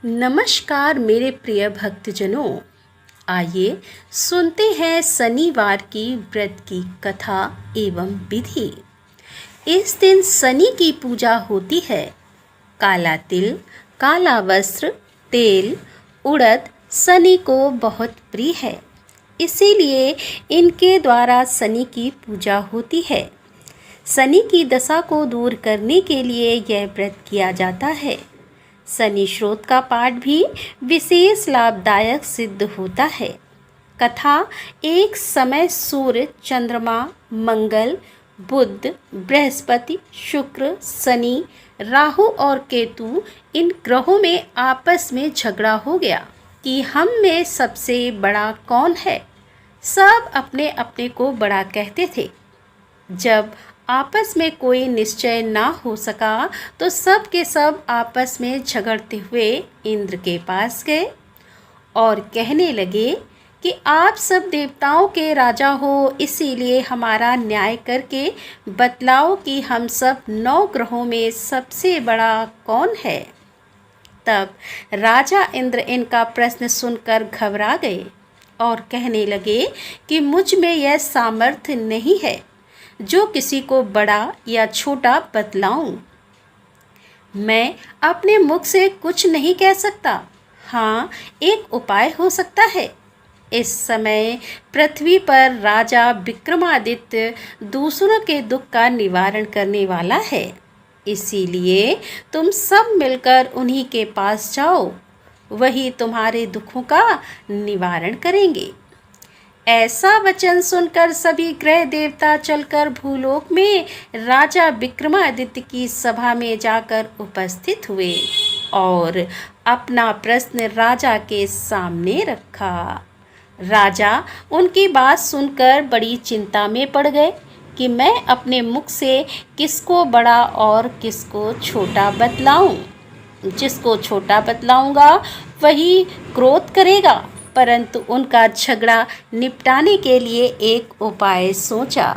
नमस्कार मेरे प्रिय भक्तजनों। आइए सुनते हैं शनिवार की व्रत की कथा एवं विधि। इस दिन शनि की पूजा होती है। काला तिल, काला वस्त्र, तेल, उड़द शनि को बहुत प्रिय है, इसीलिए इनके द्वारा शनि की पूजा होती है। शनि की दशा को दूर करने के लिए यह व्रत किया जाता है। शनि स्रोत का पाठ भी विशेष लाभदायक सिद्ध होता है। कथा एक समय सूर्य, चंद्रमा, मंगल, बुध, बृहस्पति, शुक्र, शनि, राहु और केतु इन ग्रहों में आपस में झगड़ा हो गया कि हम में सबसे बड़ा कौन है। सब अपने अपने को बड़ा कहते थे। जब आपस में कोई निश्चय ना हो सका तो सब के सब आपस में झगड़ते हुए इंद्र के पास गए और कहने लगे कि आप सब देवताओं के राजा हो, इसीलिए हमारा न्याय करके बतलाओ कि हम सब 9 ग्रहों में सबसे बड़ा कौन है। तब राजा इंद्र इनका प्रश्न सुनकर घबरा गए और कहने लगे कि मुझ में यह सामर्थ्य नहीं है जो किसी को बड़ा या छोटा बतलाऊं। मैं अपने मुख से कुछ नहीं कह सकता। हाँ, एक उपाय हो सकता है। इस समय पृथ्वी पर राजा विक्रमादित्य दूसरों के दुख का निवारण करने वाला है, इसीलिए तुम सब मिलकर उन्हीं के पास जाओ, वही तुम्हारे दुखों का निवारण करेंगे। ऐसा वचन सुनकर सभी ग्रह देवता चलकर भूलोक में राजा विक्रमादित्य की सभा में जाकर उपस्थित हुए और अपना प्रश्न राजा के सामने रखा। राजा उनकी बात सुनकर बड़ी चिंता में पड़ गए कि मैं अपने मुख से किसको बड़ा और किसको छोटा बतलाऊं। जिसको छोटा बतलाऊंगा वही क्रोध करेगा, परंतु उनका झगड़ा निपटाने के लिए एक उपाय सोचा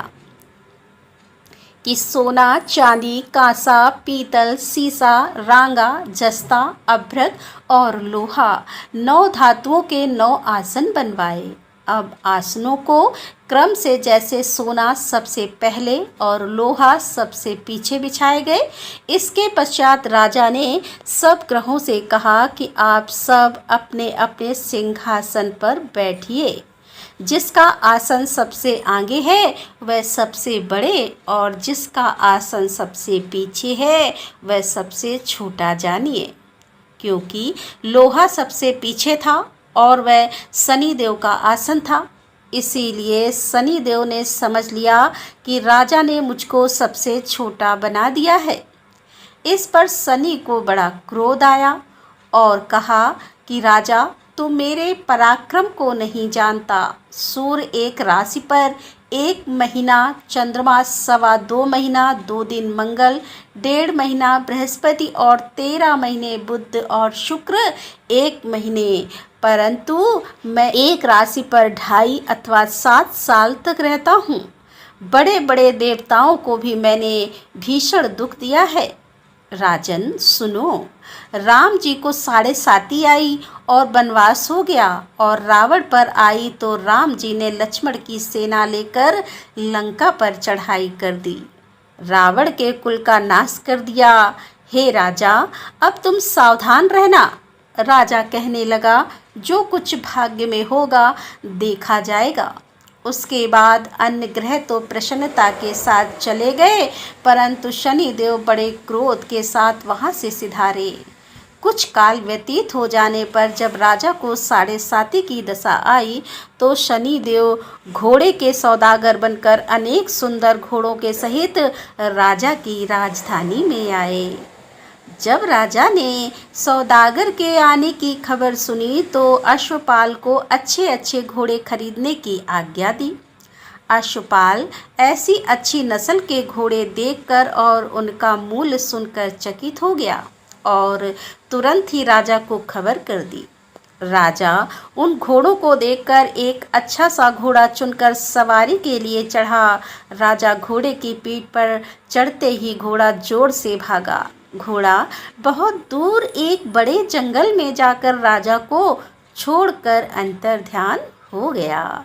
कि सोना, चांदी, कांसा, पीतल, सीसा, रांगा, जस्ता, अभ्रक और लोहा 9 धातुओं के 9 आसन बनवाए। अब आसनों को क्रम से जैसे सोना सबसे पहले और लोहा सबसे पीछे बिछाए गए। इसके पश्चात राजा ने सब ग्रहों से कहा कि आप सब अपने अपने सिंहासन पर बैठिए। जिसका आसन सबसे आगे है वह सबसे बड़े और जिसका आसन सबसे पीछे है वह सबसे छोटा जानिए। क्योंकि लोहा सबसे पीछे था और वह शनिदेव का आसन था, इसीलिए शनिदेव ने समझ लिया कि राजा ने मुझको सबसे छोटा बना दिया है। इस पर शनि को बड़ा क्रोध आया और कहा कि राजा, तू मेरे पराक्रम को नहीं जानता। सूर्य एक राशि पर 1 महीना, चंद्रमा 2.25 महीना 2 दिन मंगल, 1.5 महीना बृहस्पति और 13 महीने बुध और शुक्र 1 महीने, परंतु मैं एक राशि पर 2.5 अथवा 7 साल तक रहता हूँ। बड़े बड़े देवताओं को भी मैंने भीषण दुख दिया है। राजन सुनो, राम जी को 7.5 आई और वनवास हो गया और रावण पर आई तो राम जी ने लक्ष्मण की सेना लेकर लंका पर चढ़ाई कर दी, रावण के कुल का नाश कर दिया। हे राजा, अब तुम सावधान रहना। राजा कहने लगा, जो कुछ भाग्य में होगा देखा जाएगा। उसके बाद अन्य ग्रह तो प्रसन्नता के साथ चले गए, परंतु शनिदेव बड़े क्रोध के साथ वहां से सिधारे। कुछ काल व्यतीत हो जाने पर जब राजा को 7.5 की दशा आई तो शनिदेव घोड़े के सौदागर बनकर अनेक सुंदर घोड़ों के सहित राजा की राजधानी में आए। जब राजा ने सौदागर के आने की खबर सुनी तो अश्वपाल को अच्छे अच्छे घोड़े खरीदने की आज्ञा दी। अश्वपाल ऐसी अच्छी नस्ल के घोड़े देखकर और उनका मूल्य सुनकर चकित हो गया और तुरंत ही राजा को खबर कर दी। राजा उन घोड़ों को देखकर एक अच्छा सा घोड़ा चुनकर सवारी के लिए चढ़ा। राजा घोड़े की पीठ पर चढ़ते ही घोड़ा जोर से भागा घोड़ा बहुत दूर एक बड़े जंगल में जाकर राजा को छोड़कर अंतर्ध्यान हो गया।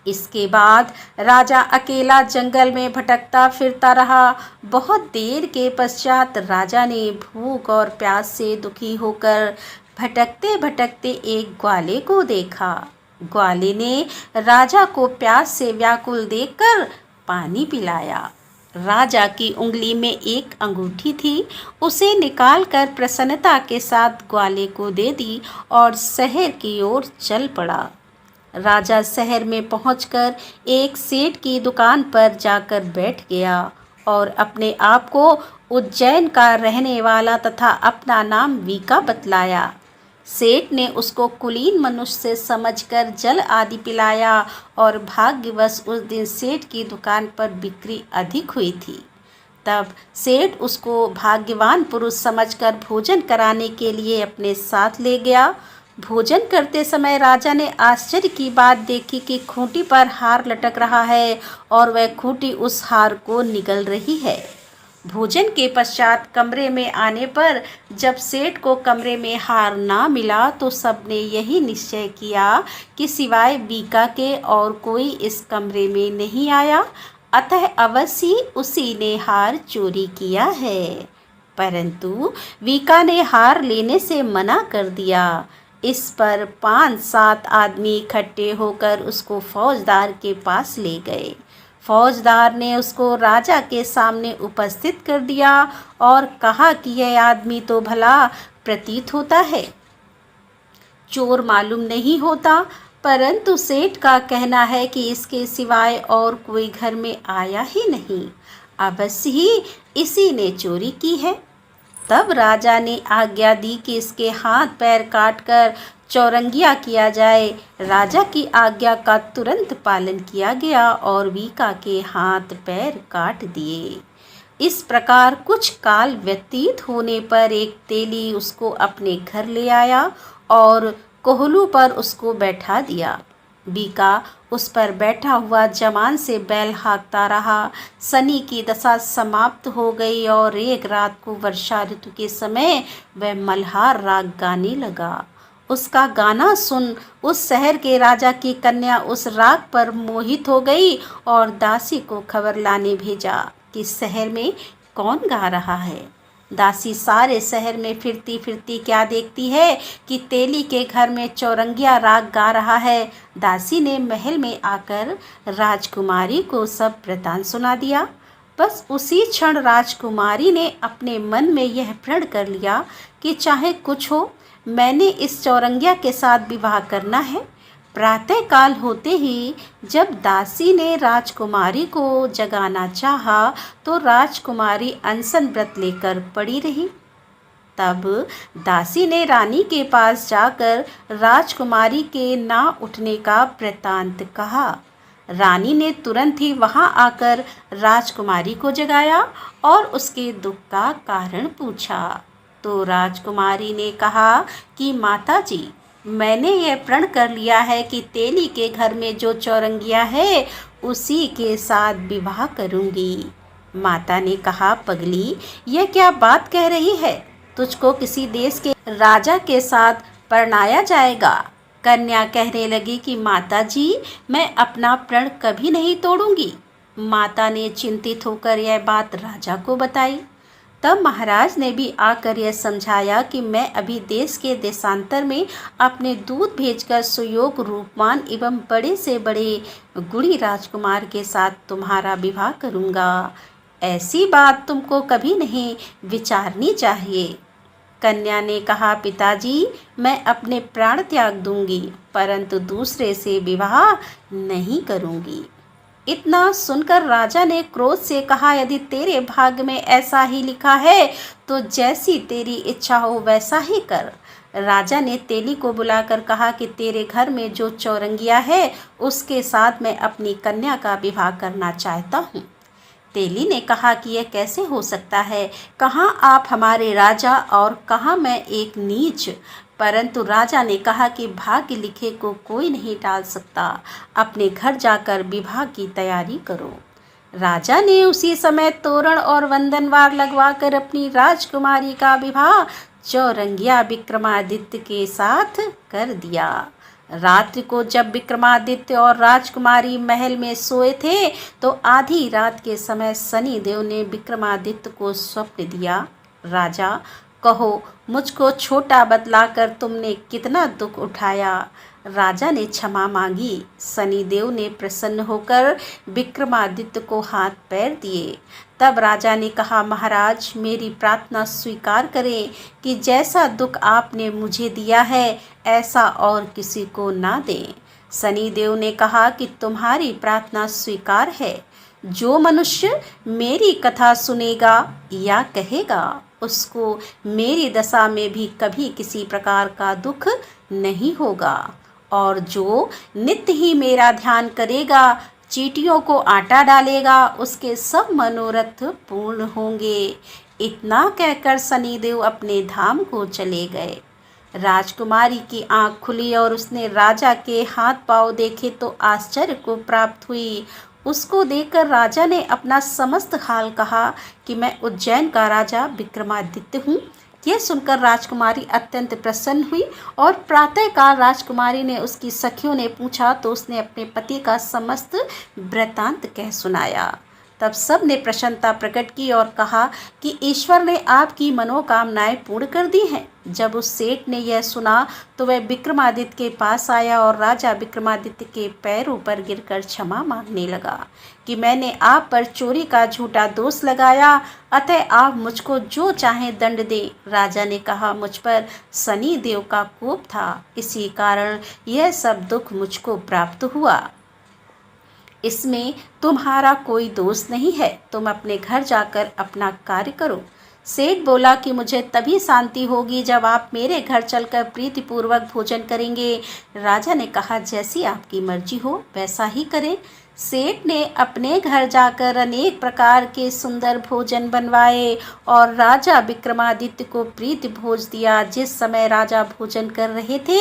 इसके बाद राजा अकेला जंगल में भटकता फिरता रहा। बहुत देर के पश्चात राजा ने भूख और प्यास से दुखी होकर भटकते भटकते एक ग्वाले को देखा। ग्वाले ने राजा को प्यास से व्याकुल देखकर पानी पिलाया। राजा की उंगली में एक अंगूठी थी, उसे निकालकर प्रसन्नता के साथ ग्वाले को दे दी और शहर की ओर चल पड़ा। राजा शहर में पहुंचकर एक सेठ की दुकान पर जाकर बैठ गया और अपने आप को उज्जैन का रहने वाला तथा अपना नाम वीका बतलाया। सेठ ने उसको कुलीन मनुष्य समझकर जल आदि पिलाया और भाग्यवश उस दिन सेठ की दुकान पर बिक्री अधिक हुई थी। तब सेठ उसको भाग्यवान पुरुष समझकर भोजन कराने के लिए अपने साथ ले गया। भोजन करते समय राजा ने आश्चर्य की बात देखी कि खूंटी पर हार लटक रहा है और वह खूंटी उस हार को निगल रही है। भोजन के पश्चात कमरे में आने पर जब सेठ को कमरे में हार ना मिला तो सबने यही निश्चय किया कि सिवाय वीका के और कोई इस कमरे में नहीं आया, अतः अवश्य उसी ने हार चोरी किया है। परंतु वीका ने हार लेने से मना कर दिया। इस पर 5-7 आदमी इकट्ठे होकर उसको फौजदार के पास ले गए। फौजदार ने उसको राजा के सामने उपस्थित कर दिया और कहा कि यह आदमी तो भला प्रतीत होता है, चोर मालूम नहीं होता, परंतु सेठ का कहना है कि इसके सिवाय और कोई घर में आया ही नहीं, अवश्य ही इसी ने चोरी की है। तब राजा ने आज्ञा दी कि इसके हाथ पैर काटकर चौरंगिया किया जाए। राजा की आज्ञा का तुरंत पालन किया गया और वीका के हाथ पैर काट दिए। इस प्रकार कुछ काल व्यतीत होने पर एक तेली उसको अपने घर ले आया और कोहलू पर उसको बैठा दिया। वीका उस पर बैठा हुआ जमान से बैल हाँकता रहा। शनि की दशा समाप्त हो गई और एक रात को वर्षा ऋतु के समय वह मल्हार राग गाने लगा। उसका गाना सुन उस शहर के राजा की कन्या उस राग पर मोहित हो गई और दासी को खबर लाने भेजा कि शहर में कौन गा रहा है। दासी सारे शहर में फिरती फिरती क्या देखती है कि तेली के घर में चौरंगिया राग गा रहा है। दासी ने महल में आकर राजकुमारी को सब वृतांत सुना दिया। बस उसी क्षण राजकुमारी ने अपने मन में यह प्रण कर लिया कि चाहे कुछ हो, मैंने इस चौरंगिया के साथ विवाह करना है। प्रातःकाल होते ही जब दासी ने राजकुमारी को जगाना चाहा तो राजकुमारी अनशन व्रत लेकर पड़ी रही। तब दासी ने रानी के पास जाकर राजकुमारी के ना उठने का वृत्तांत कहा। रानी ने तुरंत ही वहां आकर राजकुमारी को जगाया और उसके दुख का कारण पूछा। तो राजकुमारी ने कहा कि माताजी, मैंने यह प्रण कर लिया है कि तेली के घर में जो चौरंगिया है उसी के साथ विवाह करूंगी। माता ने कहा, पगली, यह क्या बात कह रही है? तुझको किसी देश के राजा के साथ परणाया जाएगा। कन्या कहने लगी कि माताजी, मैं अपना प्रण कभी नहीं तोड़ूंगी। माता ने चिंतित होकर यह बात राजा को बताई। तब महाराज ने भी आकर यह समझाया कि मैं अभी देश के देशांतर में अपने दूत भेजकर सुयोग रूपवान एवं बड़े से बड़े गुणी राजकुमार के साथ तुम्हारा विवाह करूँगा। ऐसी बात तुमको कभी नहीं विचारनी चाहिए। कन्या ने कहा, पिताजी, मैं अपने प्राण त्याग दूंगी, परंतु दूसरे से विवाह नहीं करूंगी। इतना सुनकर राजा ने क्रोध से कहा, यदि तेरे भाग्य में ऐसा ही लिखा है तो जैसी तेरी इच्छा हो वैसा ही कर। राजा ने तेली को बुलाकर कहा कि तेरे घर में जो चौरंगिया है उसके साथ मैं अपनी कन्या का विवाह करना चाहता हूँ। तेली ने कहा कि यह कैसे हो सकता है? कहाँ आप हमारे राजा और कहाँ मैं एक नीच। परंतु राजा ने कहा कि भाग्य लिखे को कोई नहीं टाल सकता। अपने घर जाकर विवाह की तैयारी करो। राजा ने उसी समय तोरण और वंदनवार लगवाकर अपनी राजकुमारी का विवाह चौरंगिया विक्रमादित्य के साथ कर दिया। रात्रि को जब विक्रमादित्य और राजकुमारी महल में सोए थे तो आधी रात के समय शनिदेव ने विक्रमादित्य को स्वप्न दिया। राजा, कहो, मुझको छोटा बतलाकर तुमने कितना दुख उठाया। राजा ने क्षमा मांगी। शनिदेव ने प्रसन्न होकर विक्रमादित्य को हाथ पैर दिए। तब राजा ने कहा, महाराज, मेरी प्रार्थना स्वीकार करें कि जैसा दुख आपने मुझे दिया है ऐसा और किसी को ना दें। शनिदेव ने कहा कि तुम्हारी प्रार्थना स्वीकार है। जो मनुष्य मेरी कथा सुनेगा या कहेगा उसको मेरी दशा में भी कभी किसी प्रकार का दुख नहीं होगा, और जो नित्य ही मेरा ध्यान करेगा, चींटियों को आटा डालेगा, उसके सब मनोरथ पूर्ण होंगे। इतना कहकर शनिदेव अपने धाम को चले गए। राजकुमारी की आंख खुली और उसने राजा के हाथ पांव देखे तो आश्चर्य को प्राप्त हुई। उसको देखकर राजा ने अपना समस्त हाल कहा कि मैं उज्जैन का राजा विक्रमादित्य हूँ। यह सुनकर राजकुमारी अत्यंत प्रसन्न हुई और प्रातःकाल राजकुमारी ने उसकी सखियों ने पूछा तो उसने अपने पति का समस्त वृत्तांत कह सुनाया। तब सब ने प्रसन्नता प्रकट की और कहा कि ईश्वर ने आपकी मनोकामनाएं पूर्ण कर दी हैं। जब उस सेठ ने यह सुना तो वह विक्रमादित्य के पास आया और राजा विक्रमादित्य के पैरों पर गिरकर क्षमा मांगने लगा कि मैंने आप पर चोरी का झूठा दोष लगाया, अतः आप मुझको जो चाहें दंड दें। राजा ने कहा, मुझ पर शनि देव का कोप था, इसी कारण यह सब दुख मुझको प्राप्त हुआ। इसमें तुम्हारा कोई दोष नहीं है, तुम अपने घर जाकर अपना कार्य करो। सेठ बोला कि मुझे तभी शांति होगी जब आप मेरे घर चलकर प्रीतिपूर्वक भोजन करेंगे। राजा ने कहा, जैसी आपकी मर्जी हो वैसा ही करें। सेठ ने अपने घर जाकर अनेक प्रकार के सुंदर भोजन बनवाए और राजा विक्रमादित्य को प्रीति भोज दिया। जिस समय राजा भोजन कर रहे थे,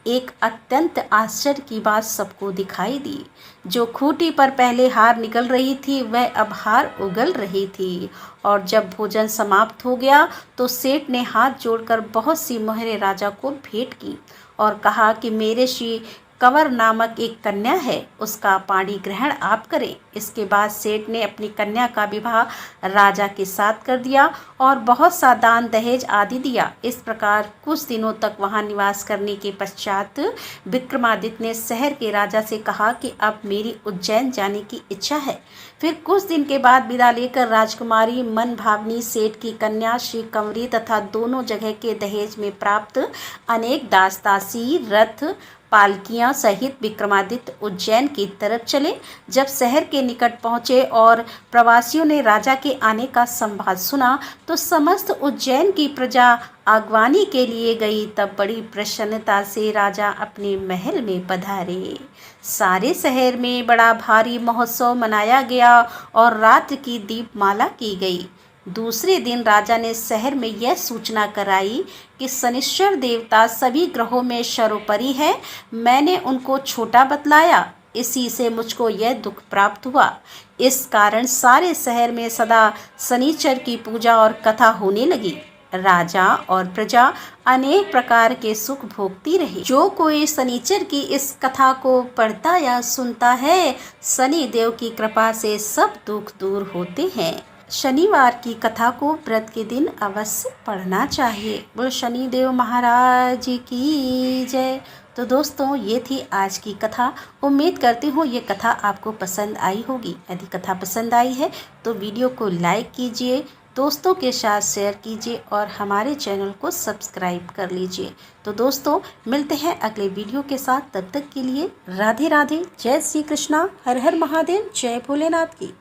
एक अत्यंत आश्चर्य की बात सबको दिखाई दी। जो खूंटी पर पहले हार निकल रही थी वह अब हार उगल रही थी। और जब भोजन समाप्त हो गया तो सेठ ने हाथ जोड़कर बहुत सी मोहरें राजा को भेंट की और कहा कि मेरे श्री कंवर नामक एक कन्या है, उसका पाणी ग्रहण आप करें। इसके बाद सेठ ने अपनी कन्या का विवाह राजा के साथ कर दिया और बहुत सा दान दहेज आदि दिया। इस प्रकार कुछ दिनों तक वहां निवास करने के पश्चात विक्रमादित्य ने शहर के राजा से कहा कि अब मेरी उज्जैन जाने की इच्छा है। फिर कुछ दिन के बाद विदा लेकर राजकुमारी मन भावनी सेठ की कन्या श्री कंवरी तथा दोनों जगह के दहेज में प्राप्त अनेक दास दासी, रथ, पालकियां सहित विक्रमादित्य उज्जैन की तरफ चले। जब शहर के निकट पहुंचे और प्रवासियों ने राजा के आने का संवाद सुना तो समस्त उज्जैन की प्रजा आगवानी के लिए गई। तब बड़ी प्रसन्नता से राजा अपने महल में पधारे। सारे शहर में बड़ा भारी महोत्सव मनाया गया और रात्रि की दीपमाला की गई। दूसरे दिन राजा ने शहर में यह सूचना कराई कि शनिश्चर देवता सभी ग्रहों में सर्वोपरि है। मैंने उनको छोटा बतलाया, इसी से मुझको यह दुख प्राप्त हुआ। इस कारण सारे शहर में सदा शनिचर की पूजा और कथा होने लगी। राजा और प्रजा अनेक प्रकार के सुख भोगती रही। जो कोई शनिचर की इस कथा को पढ़ता या सुनता है, शनि देव की कृपा से सब दुख दूर होते हैं। शनिवार की कथा को व्रत के दिन अवश्य पढ़ना चाहिए। बोल शनिदेव महाराज की जय। तो दोस्तों, ये थी आज की कथा। उम्मीद करती हूँ ये कथा आपको पसंद आई होगी। यदि कथा पसंद आई है तो वीडियो को लाइक कीजिए, दोस्तों के साथ शेयर कीजिए और हमारे चैनल को सब्सक्राइब कर लीजिए। तो दोस्तों, मिलते हैं अगले वीडियो के साथ। तब तक के लिए राधे राधे, जय श्री कृष्णा, हर हर महादेव, जय भोलेनाथ की।